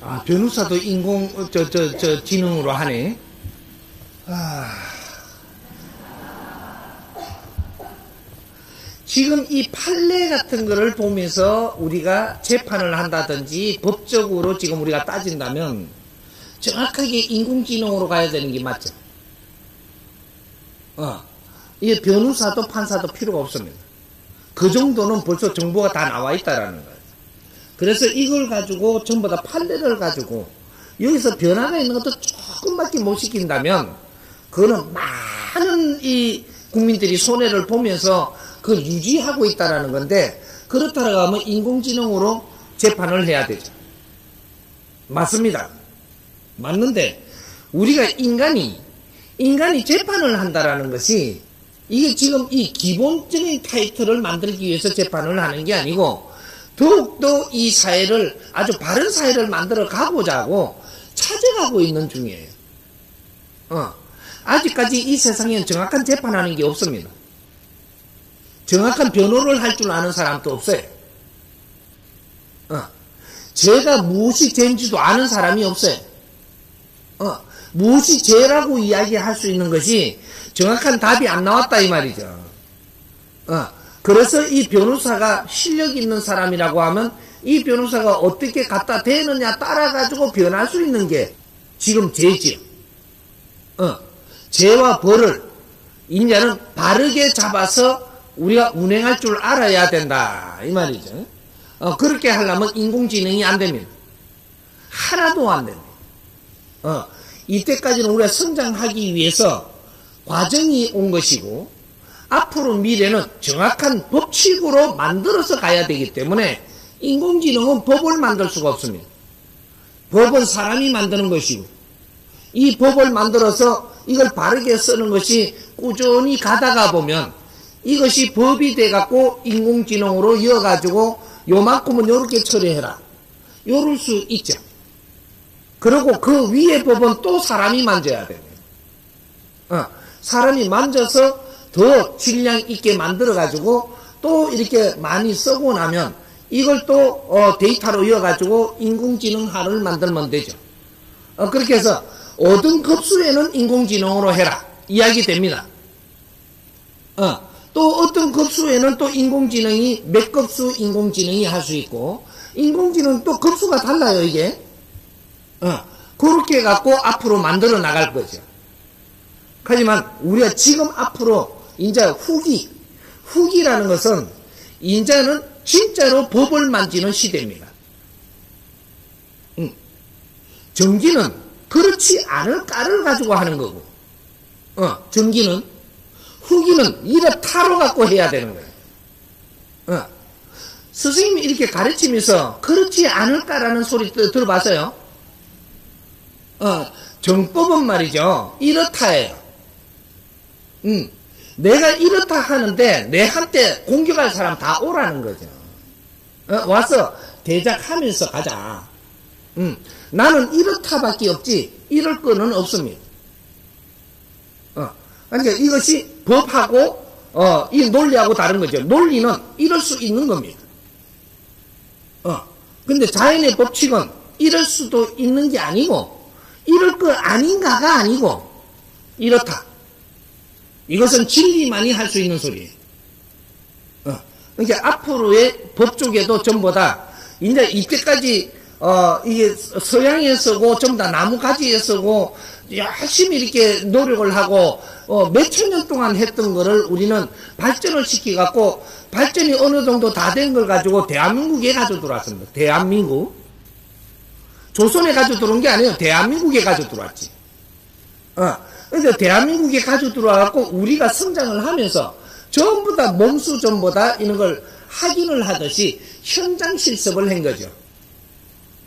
아, 변호사도 지능으로 하네. 지금 이 판례 같은 거를 보면서 우리가 재판을 한다든지 법적으로 지금 우리가 따진다면 정확하게 인공지능으로 가야 되는 게 맞죠. 이게 변호사도 판사도 필요가 없습니다. 그 정도는 벌써 정보가 다 나와 있다라는 거예요. 그래서 이걸 가지고 전부 다 판례를 가지고 여기서 변화가 있는 것도 조금밖에 못 시킨다면 그거는 많은 이 국민들이 손해를 보면서 그걸 유지하고 있다라는 건데, 그렇다고 하면 인공지능으로 재판을 해야 되죠. 맞습니다. 맞는데 우리가 인간이 재판을 한다라는 것이 이게 지금 이 기본적인 타이틀을 만들기 위해서 재판을 하는 게 아니고 더욱더 이 사회를 아주 바른 사회를 만들어 가고자 하고 찾아가고 있는 중이에요. 아직까지 이 세상에는 정확한 재판하는 게 없습니다. 정확한 변호를 할 줄 아는 사람도 없어요. 죄가 무엇이 죄인지도 아는 사람이 없어요. 무엇이 죄라고 이야기할 수 있는 것이 정확한 답이 안 나왔다 이 말이죠. 그래서 이 변호사가 실력 있는 사람이라고 하면 이 변호사가 어떻게 갖다 대느냐 따라가지고 변할 수 있는 게 지금 죄지요. 죄와 벌을 이제는 바르게 잡아서 우리가 운행할 줄 알아야 된다 이 말이죠. 그렇게 하려면 인공지능이 안 됩니다. 하나도 안 됩니다. 이때까지는 우리가 성장하기 위해서 과정이 온 것이고 앞으로 미래는 정확한 법칙으로 만들어서 가야 되기 때문에 인공지능은 법을 만들 수가 없습니다. 법은 사람이 만드는 것이고 이 법을 만들어서 이걸 바르게 쓰는 것이 꾸준히 가다가 보면 이것이 법이 돼갖고 인공지능으로 이어가지고 요만큼은 요렇게 처리해라 요럴 수 있죠. 그리고 그 위에 법은 또 사람이 만져야 돼요. 사람이 만져서 더 질량 있게 만들어가지고 또 이렇게 많이 쓰고 나면 이걸 또 데이터로 이어가지고 인공지능화를 만들면 되죠. 그렇게 해서 어떤 급수에는 인공지능으로 해라 이야기 됩니다. 또 어떤 급수에는 또 인공지능이 몇 급수 인공지능이 할 수 있고 인공지능 또 급수가 달라요 이게. 그렇게 해갖고 앞으로 만들어 나갈 거죠. 하지만 우리가 지금 앞으로 이제 후기라는 것은 이제는 진짜로 법을 만지는 시대입니다. 전기는 그렇지 않을까를 가지고 하는 거고, 전기는 후기는 이래 타로 갖고 해야 되는 거예요. 스승님이 이렇게 가르치면서 그렇지 않을까라는 소리 들어봤어요? 정법은 말이죠. 이렇다예요. 내가 이렇다 하는데 내한테 공격할 사람 다 오라는 거죠. 와서 대작하면서 가자. 나는 이렇다밖에 없지 이럴 거는 없습니다. 그러니까 이것이 법하고 이 논리하고 다른 거죠. 논리는 이럴 수 있는 겁니다. 근데 자연의 법칙은 이럴 수도 있는 게 아니고 이럴 거 아닌가가 아니고 이렇다. 이것은 진리만이 할 수 있는 소리예요. 그러니까 앞으로의 법 쪽에도 전부 다 이제 이때까지 이게 서양에 쓰고 전부 다 나무가지에 쓰고 열심히 이렇게 노력을 하고 몇천 년 동안 했던 거를 우리는 발전을 시켜갖고 발전이 어느 정도 다 된 걸 가지고 대한민국에 가지고 들어왔습니다. 대한민국. 조선에 가지고 들어온 게 아니에요. 대한민국에 가지고 들어왔지. 그래서 대한민국에 가지고 들어와갖고 우리가 성장을 하면서 전부 다 몸수 전부 다 이런 걸 확인을 하듯이 현장 실습을 한 거죠.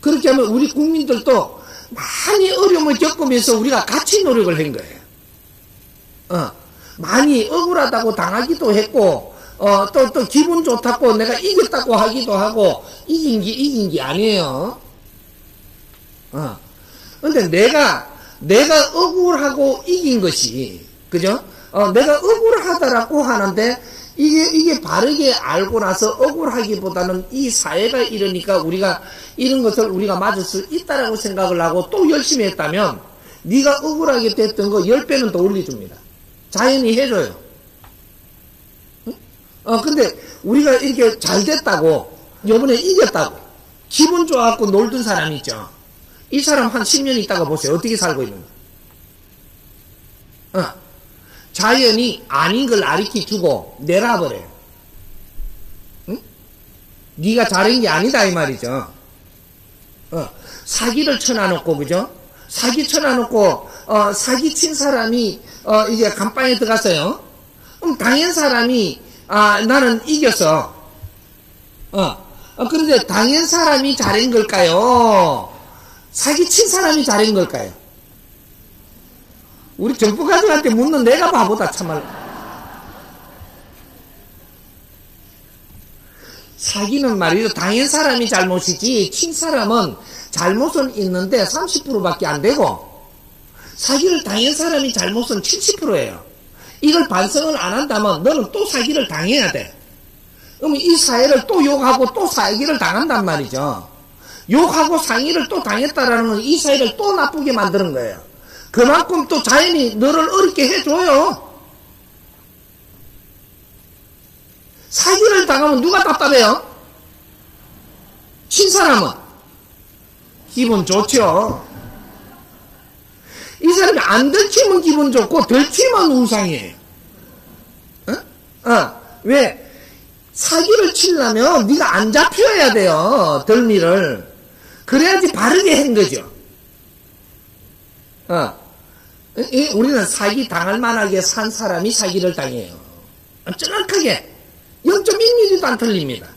그렇게 하면 우리 국민들도 많이 어려움을 겪으면서 우리가 같이 노력을 한 거예요. 많이 억울하다고 당하기도 했고, 또 기분 좋다고 내가 이겼다고 하기도 하고, 이긴 게 아니에요. 근데 내가 억울하고 이긴 것이, 그죠? 내가 억울하다라고 하는데, 이게 바르게 알고 나서 억울하기보다는 이 사회가 이러니까 우리가 이런 것을 우리가 맞을 수 있다라고 생각을 하고 또 열심히 했다면 네가 억울하게 됐던 거 10배는 더 올려줍니다. 자연히 해줘요. 근데 우리가 이렇게 잘 됐다고, 요번에 이겼다고, 기분 좋아갖고 놀던 사람 있죠. 이 사람 한 10년 있다가 보세요. 어떻게 살고 있는가. 자연이 아닌 걸 가르쳐주고 내놔버려요. 응? 네가 잘한 게 아니다 이 말이죠. 사기를 쳐놔놓고, 그죠? 사기 쳐놔놓고 사기 친 사람이 이제 감방에 들어갔어요. 그럼 당한 사람이 나는 이겼어. 그런데 당한 사람이 잘한 걸까요? 사기 친 사람이 잘한 걸까요? 우리 정부 가족한테 묻는 내가 바보다 참말로. 사기는 말이죠. 당한 사람이 잘못이지 친 사람은 잘못은 있는데 30%밖에 안 되고, 사기를 당한 사람이 잘못은 70%예요. 이걸 반성을 안 한다면 너는 또 사기를 당해야 돼. 그러면 이 사회를 또 욕하고 또 사기를 당한단 말이죠. 욕하고 상의를 또 당했다라는 건 이 사회를 또 나쁘게 만드는 거예요. 그만큼 또 자연이 너를 어렵게 해줘요. 사기를 당하면 누가 답답해요? 친 사람은 기분 좋죠. 이 사람이 안 들키면 기분 좋고 들키면 우상이에요. 왜? 사기를 치려면 네가 안 잡혀야 돼요. 덜미를. 그래야지 바르게 한 거죠. 우리는 사기 당할 만하게 산 사람이 사기를 당해요. 정확하게 0.1mm도 안 틀립니다.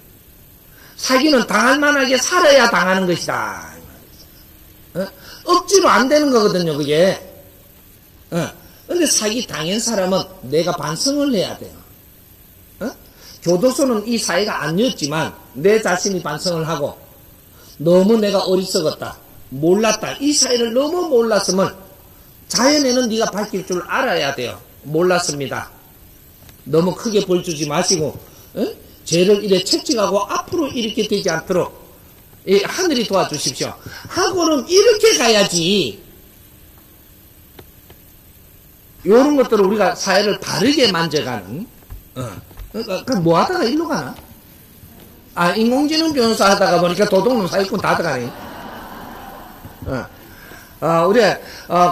사기는 당할 만하게 살아야 당하는 것이다. 억지로 안 되는 거거든요, 그게. 근데 사기 당한 사람은 내가 반성을 해야 돼요. 교도소는 이 사회가 아니었지만 내 자신이 반성을 하고, 너무 내가 어리석었다, 몰랐다, 이 사회를 너무 몰랐으면 자연에는 네가 밝힐 줄 알아야 돼요. 몰랐습니다. 너무 크게 벌 주지 마시고, 죄를 이래 채찍하고 앞으로 이렇게 되지 않도록 하늘이 도와주십시오 하고는 이렇게 가야지. 이런 것들을 우리가 사회를 바르게 만져가는. 뭐 하다가 일로 가나? 인공지능 변호사 하다가 보니까 도둑놈 사기꾼 다 들어가네. 우리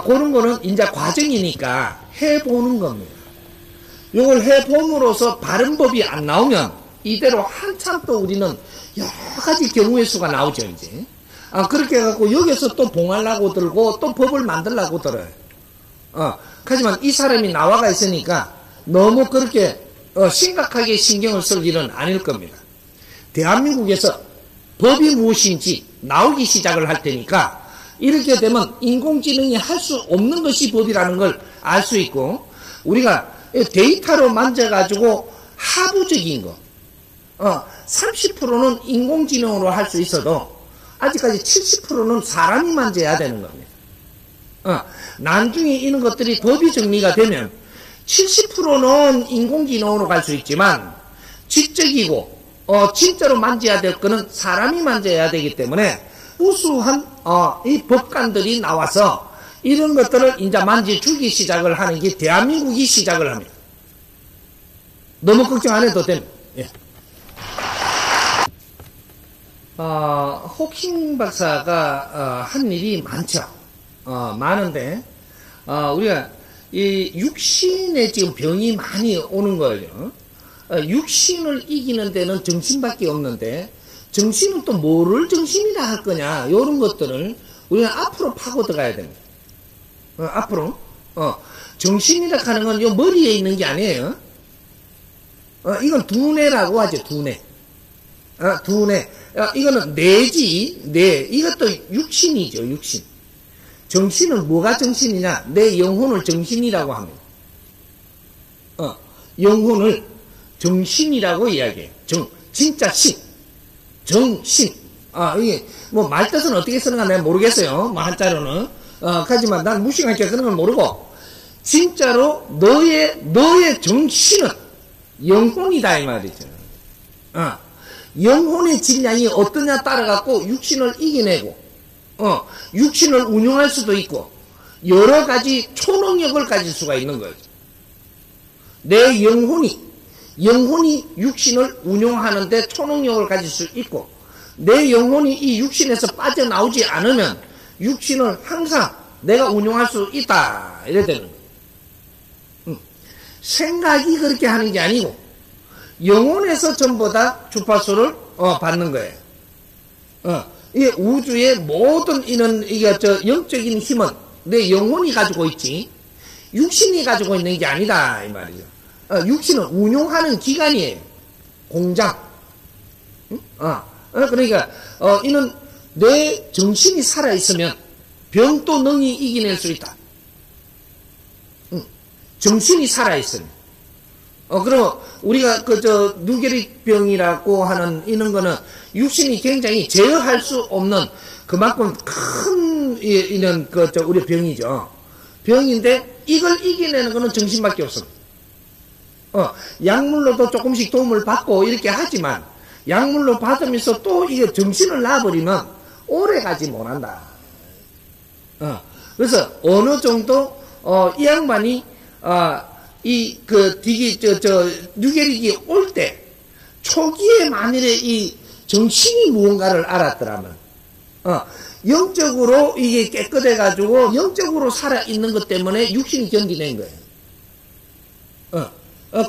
그런 거는 이제 과정이니까 해보는 겁니다. 이걸 해봄으로써 바른 법이 안 나오면 이대로 한참 또 우리는 여러 가지 경우의 수가 나오죠, 이제. 그렇게 해갖고 여기서 또 봉하려고 들고 또 법을 만들려고 들어요. 하지만 이 사람이 나와가 있으니까 너무 그렇게 심각하게 신경을 쓸 일은 아닐 겁니다. 대한민국에서 법이 무엇인지 나오기 시작을 할 테니까 이렇게 되면 인공지능이 할 수 없는 것이 법이라는 걸 알 수 있고, 우리가 데이터로 만져가지고 하부적인 거 30%는 인공지능으로 할 수 있어도 아직까지 70%는 사람이 만져야 되는 겁니다. 나중에 이런 것들이 법이 정리가 되면 70%는 인공지능으로 갈 수 있지만 지적이고 진짜로 만져야 될 거는 사람이 만져야 되기 때문에 우수한 이 법관들이 나와서 이런 것들을 이제 만져주기 시작을 하는 게 대한민국이 시작을 합니다. 너무 걱정 안 해도 됩니다. 예. 호킹 박사가 한 일이 많죠. 많은데 우리가 이 육신에 지금 병이 많이 오는 거예요. 육신을 이기는 데는 정신밖에 없는데 정신은 또 뭐를 정신이라 할 거냐, 이런 것들을 우리는 앞으로 파고 들어가야 됩니다. 앞으로 정신이라 하는 건 요 머리에 있는 게 아니에요. 이건 두뇌라고 하죠. 두뇌. 두뇌. 이거는 뇌지. 뇌. 이것도 육신이죠. 육신. 정신은 뭐가 정신이냐? 내 영혼을 정신이라고 합니다. 영혼을 정신이라고 이야기해요. 진짜 신. 정신. 이게 뭐 말뜻은 어떻게 쓰는가 내가 모르겠어요. 뭐 한자로는. 하지만 난 무식하니까 그런 걸 모르고, 진짜로 너의 정신은 영혼이다 이 말이죠. 영혼의 질량이 어떠냐 따라갖고 육신을 이겨내고 육신을 운용할 수도 있고 여러 가지 초능력을 가질 수가 있는 거죠. 내 영혼이 육신을 운용하는데 초능력을 가질 수 있고 내 영혼이 이 육신에서 빠져나오지 않으면 육신을 항상 내가 운용할 수 있다 이래 되는 거예요. 생각이 그렇게 하는 게 아니고 영혼에서 전부 다 주파수를 받는 거예요. 이게 우주의 모든 이게 영적인 힘은 내 영혼이 가지고 있지 육신이 가지고 있는 게 아니다 이 말이죠. 육신은 운용하는 기관이에요. 공장. 그러니까 이는 내 정신이 살아 있으면 병도 능히 이겨낼 수 있다. 정신이 살아 있으면. 그러면 우리가 누게릭병이라고 하는 이런 거는 육신이 굉장히 제어할 수 없는 그만큼 큰 이런 우리 병이죠. 병인데 이걸 이겨내는 거는 정신밖에 없습니다. 약물로도 조금씩 도움을 받고 이렇게 하지만 약물로 받으면서 또 이게 정신을 놔버리면 오래 가지 못한다. 그래서 어느 정도 이 양반이 뉴게릭이 올 때 초기에 만일에 이 정신이 무언가를 알았더라면 영적으로 이게 깨끗해 가지고 영적으로 살아 있는 것 때문에 육신이 견디낸 거예요.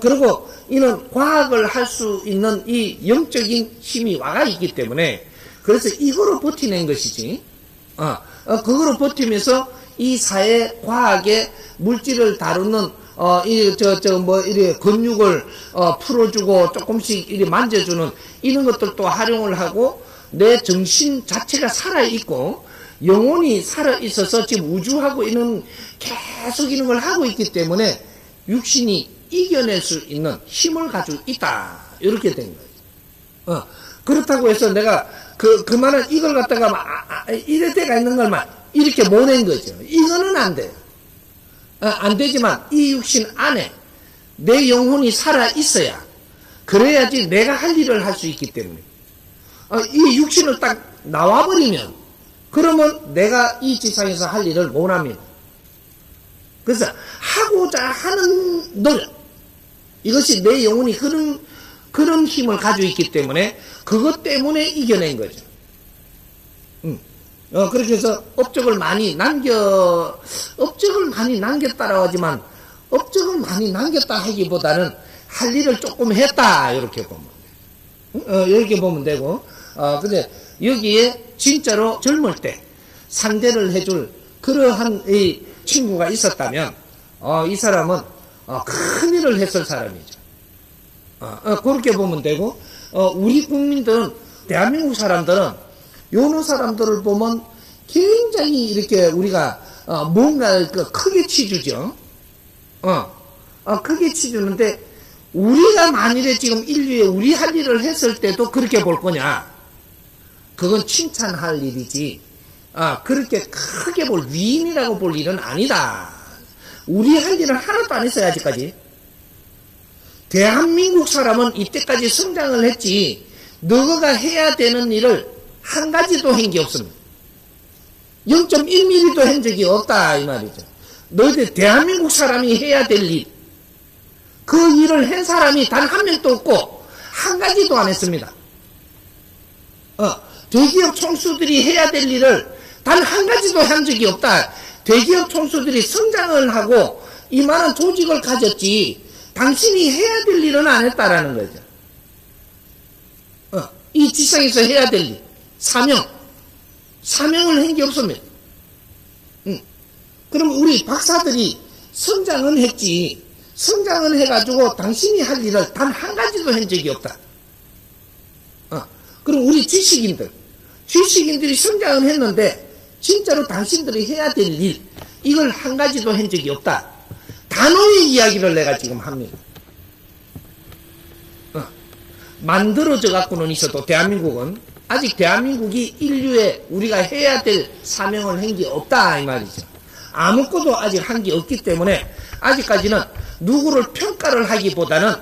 그리고 이는 과학을 할 수 있는 이 영적인 힘이 와가 있기 때문에 그래서 이거로 버티는 것이지. 그거로 버티면서 이 사회 과학의 물질을 다루는 이래 근육을 풀어주고 조금씩 이래 만져주는 이런 것들도 활용을 하고 내 정신 자체가 살아 있고 영혼이 살아 있어서 지금 우주하고 이런 계속 이런 걸 하고 있기 때문에 육신이 이겨낼 수 있는 힘을 가지고 있다. 이렇게 된 거예요. 그렇다고 해서 내가 그만한 이걸 갖다가 이럴 때가 있는 걸만 이렇게 모낸 거죠. 이거는 안 돼요. 안 되지만 이 육신 안에 내 영혼이 살아 있어야 그래야지 내가 할 일을 할 수 있기 때문에 이 육신을 딱 나와버리면 그러면 내가 이 지상에서 할 일을 못합니다. 그래서 하고자 하는 노력 이것이 내 영혼이 그런 힘을 가지고 있기 때문에 그것 때문에 이겨낸 거죠. 그렇게 해서 업적을 많이 남겼다라고 하지만 업적을 많이 남겼다 하기보다는 할 일을 조금 했다 이렇게 보면 이렇게 보면 되고 근데 여기에 진짜로 젊을 때 상대를 해줄 그러한 이 친구가 있었다면 이 사람은 큰 일을 했을 사람이죠. 그렇게 보면 되고 우리 국민들은 대한민국 사람들은 요런 사람들을 보면 굉장히 이렇게 우리가 뭔가 크게 치주죠. 크게 치주는데 우리가 만일에 지금 인류에 우리 할 일을 했을 때도 그렇게 볼 거냐? 그건 칭찬할 일이지. 그렇게 크게 볼 위인이라고 볼 일은 아니다. 우리 할 일은 하나도 안 했어요 아직까지. 대한민국 사람은 이때까지 성장을 했지 너가 해야 되는 일을 한 가지도 한 게 없습니다. 0.1mm도 한 적이 없다 이 말이죠. 너희들 대한민국 사람이 해야 될 일, 그 일을 한 사람이 단 한 명도 없고 한 가지도 안 했습니다. 대기업 총수들이 해야 될 일을 단 한 가지도 한 적이 없다. 대기업 총수들이 성장을 하고 이만한 조직을 가졌지 당신이 해야 될 일은 안 했다라는 거죠. 이 지상에서 해야 될 일, 사명을 한 게 없습니다. 그럼 우리 박사들이 성장은 했지, 성장은 해가지고 당신이 할 일을 단 한 가지도 한 적이 없다. 그럼 우리 지식인들이 성장은 했는데 진짜로 당신들이 해야 될 일, 이걸 한 가지도 한 적이 없다. 단호의 이야기를 내가 지금 합니다. 만들어져 갖고는 있어도 대한민국은 아직 대한민국이 인류에 우리가 해야 될 사명을 한 게 없다 이 말이죠. 아무것도 아직 한 게 없기 때문에 아직까지는 누구를 평가를 하기보다는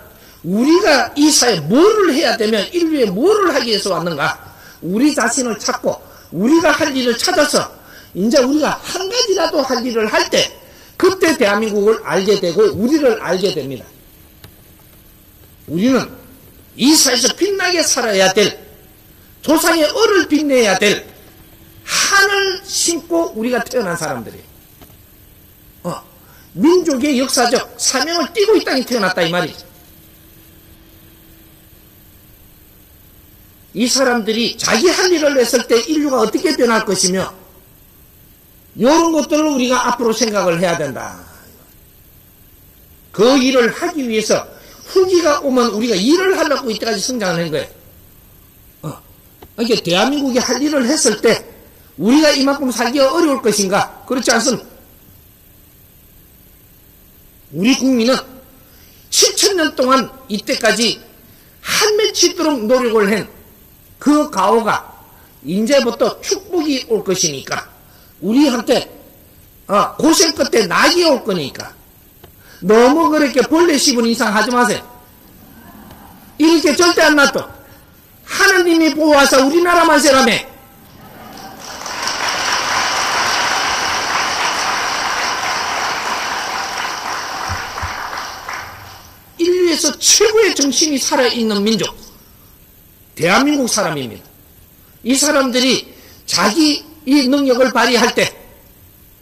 우리가 이 사회에 뭐를 해야 되면 인류에 뭐를 하기 위해서 왔는가? 우리 자신을 찾고 우리가 할 일을 찾아서 이제 우리가 한 가지라도 할 일을 할 때 그때 대한민국을 알게 되고 우리를 알게 됩니다. 우리는 이 사회에서 빛나게 살아야 될 조상의 얼을 빛내야 될 한을 심고 우리가 태어난 사람들이에요. 민족의 역사적 사명을 띠고 이 땅에 태어났다 이 말이죠. 이 사람들이 자기 할 일을 했을 때 인류가 어떻게 변할 것이며 이런 것들을 우리가 앞으로 생각을 해야 된다. 그 일을 하기 위해서 후기가 오면 우리가 일을 하려고 이때까지 성장을 한 거예요. 그러니까 대한민국이 할 일을 했을 때 우리가 이만큼 살기가 어려울 것인가? 그렇지 않습니다. 우리 국민은 7,000년 동안 이때까지 한 맺히도록 노력을 한 그 가오가 이제부터 축복이 올 것이니까 우리한테 고생 끝에 낙이 올 거니까 너무 그렇게 벌레 씹은 이상 하지 마세요. 이렇게 절대 안 놔둬. 하나님이 보호하사 우리나라만 세라며. 인류에서 최고의 정신이 살아있는 민족 대한민국 사람입니다. 이 사람들이 자기 이 능력을 발휘할 때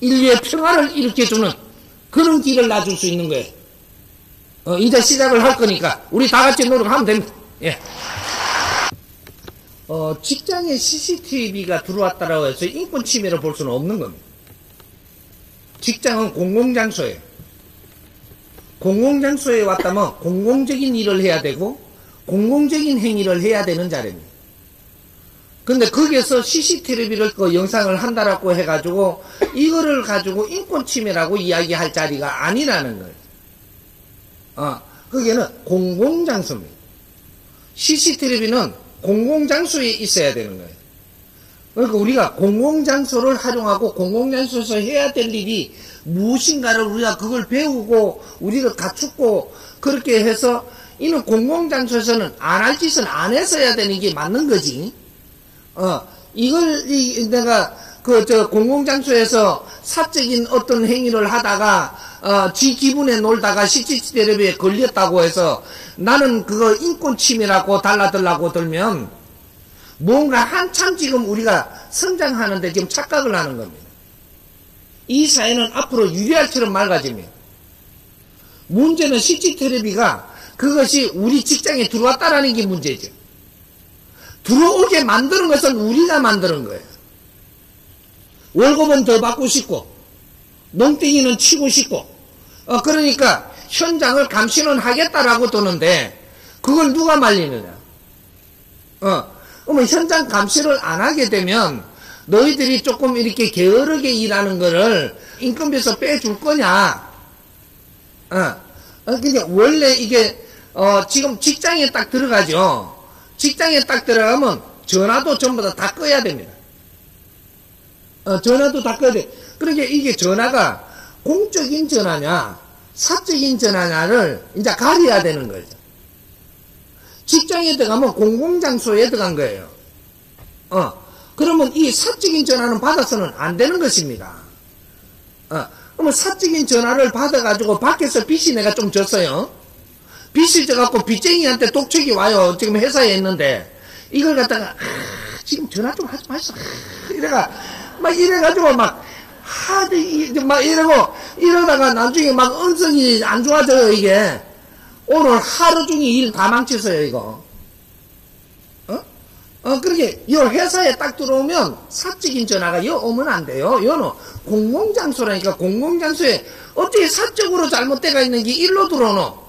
인류의 평화를 일으켜주는 그런 길을 놔줄 수 있는 거예요. 이제 시작을 할 거니까 우리 다 같이 노력하면 됩니다. 예. 직장에 CCTV가 들어왔다라고 해서 인권 침해를 볼 수는 없는 겁니다. 직장은 공공장소예요. 공공장소에 왔다면 공공적인 일을 해야 되고 공공적인 행위를 해야 되는 자리입니다. 근데 거기에서 CCTV를 그 영상을 한다라고 해가지고 이거를 가지고 인권 침해라고 이야기할 자리가 아니라는 거예요. 거기에는 공공장소입니다. CCTV는 공공장소에 있어야 되는 거예요. 그러니까 우리가 공공장소를 활용하고 공공장소에서 해야 될 일이 무엇인가를 우리가 그걸 배우고 우리가 갖추고 그렇게 해서 이는 공공장소에서는 안 할 짓은 안 했어야 되는 게 맞는 거지. 내가 공공장소에서 사적인 어떤 행위를 하다가 지 기분에 놀다가 CCTV에 걸렸다고 해서 나는 그거 인권 침해라고 달라들라고 들면 뭔가 한참 지금 우리가 성장하는데 지금 착각을 하는 겁니다. 이 사회는 앞으로 유리알처럼 맑아집니다. 문제는 CCTV가 그것이 우리 직장에 들어왔다라는 게 문제죠. 들어오게 만드는 것은 우리가 만드는 거예요. 월급은 더 받고 싶고 농땡이는 치고 싶고 그러니까 현장을 감시는 하겠다라고 도는데 그걸 누가 말리느냐. 그러면 현장 감시를 안 하게 되면 너희들이 조금 이렇게 게으르게 일하는 거를 인건비에서 빼줄 거냐. 그러니까 원래 이게 지금 직장에 딱 들어가죠. 직장에 딱 들어가면 전화도 전부 다 꺼야 됩니다. 전화도 다 꺼야 돼. 그러니까 이게 전화가 공적인 전화냐 사적인 전화냐를 이제 가려야 되는 거죠. 직장에 들어가면 공공장소에 들어간 거예요. 그러면 이 사적인 전화는 받아서는 안 되는 것입니다. 그러면 사적인 전화를 받아가지고 밖에서 빚이 내가 좀 졌어요. 빚이 져갖고 빚쟁이한테 독촉이 와요. 지금 회사에 있는데 이걸 갖다가 지금 전화 좀 하지 마시오. 이래가지고 막 이러다가 나중에 막 언성이 안 좋아져요. 이게 오늘 하루 종일 일 다 망쳤어요. 이거. 그렇게 이 회사에 딱 들어오면 사적인 전화가 여 오면 안 돼요. 여는 공공장소라니까. 공공장소에 어떻게 사적으로 잘못돼가 있는 게 일로 들어오노?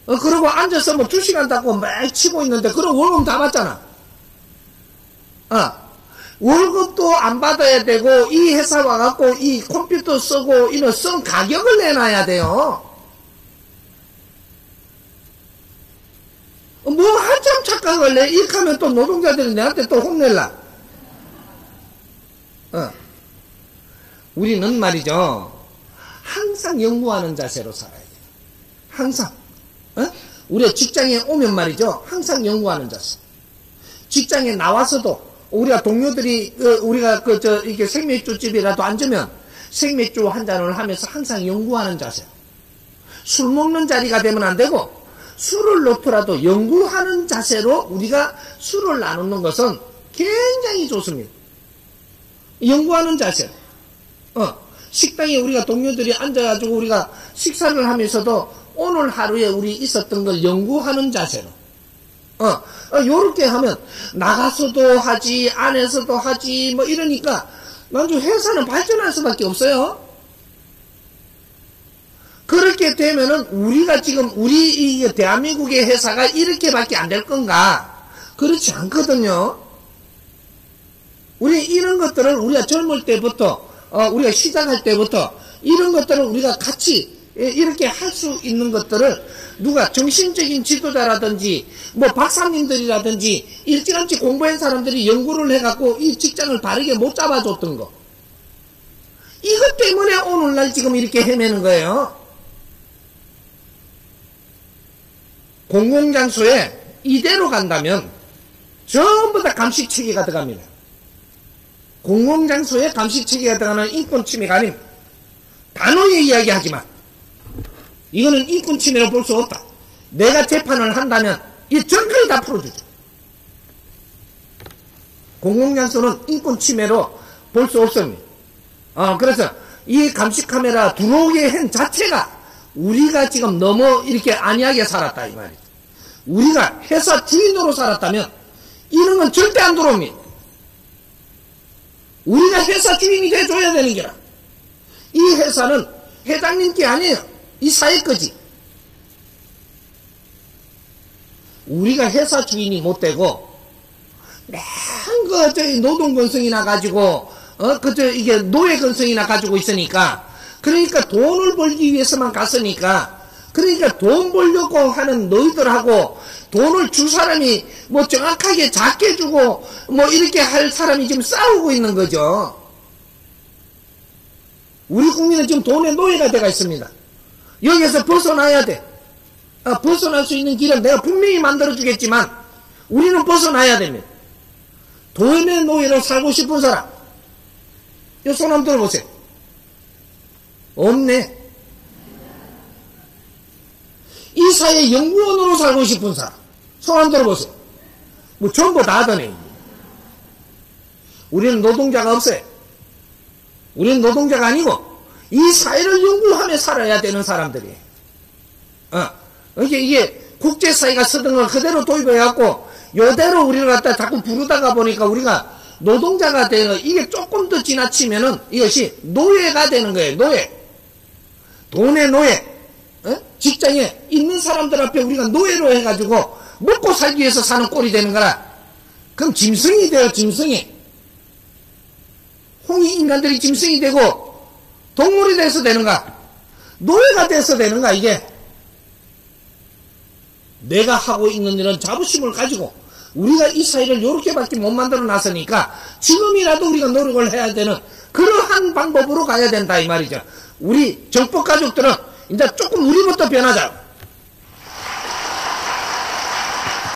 그러고 앉아서 뭐 2시간 닫고 막 치고 있는데, 그럼 월급 다 받잖아. 월급도 안 받아야 되고, 이 회사 와갖고, 이 컴퓨터 쓰고, 이런 쓴 가격을 내놔야 돼요. 뭐 한참 착각을 내. 이렇게 하면 또 노동자들이 내한테 또 혼낼라. 우리는 말이죠, 항상 연구하는 자세로 살아야 돼요. 항상 우리가 직장에 오면 말이죠. 항상 연구하는 자세. 직장에 나와서도 우리가 동료들이 우리가 이렇게 생맥주집이라도 앉으면 생맥주 한 잔을 하면서 항상 연구하는 자세. 술 먹는 자리가 되면 안 되고 술을 놓더라도 연구하는 자세로 우리가 술을 나누는 것은 굉장히 좋습니다. 연구하는 자세. 식당에 우리가 동료들이 앉아가지고 우리가 식사를 하면서도 오늘 하루에 우리 있었던 걸 연구하는 자세로. 요렇게 하면 나가서도 하지, 안에서도 하지, 뭐 이러니까 만주 회사는 발전할 수밖에 없어요. 그렇게 되면은 우리가 지금 우리 대한민국의 회사가 이렇게밖에 안 될 건가? 그렇지 않거든요. 우리 이런 것들을 우리가 젊을 때부터 우리가 시작할 때부터 이런 것들을 우리가 같이 이렇게 할 수 있는 것들을 누가 정신적인 지도자라든지 뭐 박사님들이라든지 일찌감치 공부한 사람들이 연구를 해갖고 이 직장을 바르게 못 잡아줬던 거, 이것 때문에 오늘날 지금 이렇게 헤매는 거예요. 공공장소에 이대로 간다면 전부 다 감식체계가 들어갑니다. 공공장소에 감식체계가 들어가는 인권침해가 아닙니다. 단호히 이야기하지만 이거는 인권침해로 볼 수 없다. 내가 재판을 한다면 이 전까지 다 풀어주죠. 공공장소는 인권침해로 볼 수 없습니다. 그래서 이 감시카메라 들어오게 한 자체가 우리가 지금 너무 이렇게 안이하게 살았다 이 말이죠. 우리가 회사 주인으로 살았다면 이런 건 절대 안 들어옵니다. 우리가 회사 주인이 돼줘야 되는 게라. 이 회사는 회장님 게 아니에요. 이 사회 거지. 우리가 회사 주인이 못 되고 맨 노동 건성이나 가지고 이게 노예 건성이나 가지고 있으니까, 그러니까 돈을 벌기 위해서만 갔으니까, 그러니까 돈 벌려고 하는 너희들하고 돈을 줄 사람이 뭐 정확하게 작게 주고 뭐 이렇게 할 사람이 지금 싸우고 있는 거죠. 우리 국민은 지금 돈의 노예가 되어 있습니다. 여기에서 벗어나야 돼. 벗어날 수 있는 길은 내가 분명히 만들어 주겠지만 우리는 벗어나야 됩니다. 돈의 노예로 살고 싶은 사람, 이 손 한번 들어보세요. 없네. 이 사회 연구원으로 살고 싶은 사람, 손 한번 들어보세요. 뭐 전부 다 하더네. 우리는 노동자가 없어요. 우리는 노동자가 아니고 이 사회를 연구하며 살아야 되는 사람들이에요. 이게 국제사회가 쓰던 걸 그대로 도입해갖고 요대로 우리를 갖다 자꾸 부르다가 보니까 우리가 노동자가 되는, 이게 조금 더 지나치면은 이것이 노예가 되는 거예요. 노예. 돈의 노예. 직장에 있는 사람들 앞에 우리가 노예로 해가지고 먹고 살기 위해서 사는 꼴이 되는 거라. 그럼 짐승이 돼요. 짐승이. 홍이 인간들이 짐승이 되고 동물이 돼서 되는가? 노예가 돼서 되는가? 이게 내가 하고 있는 일은 자부심을 가지고 우리가 이 사회를 이렇게밖에 못 만들어 놨으니까 지금이라도 우리가 노력을 해야 되는 그러한 방법으로 가야 된다 이 말이죠. 우리 정법 가족들은 이제 조금 우리부터 변하자.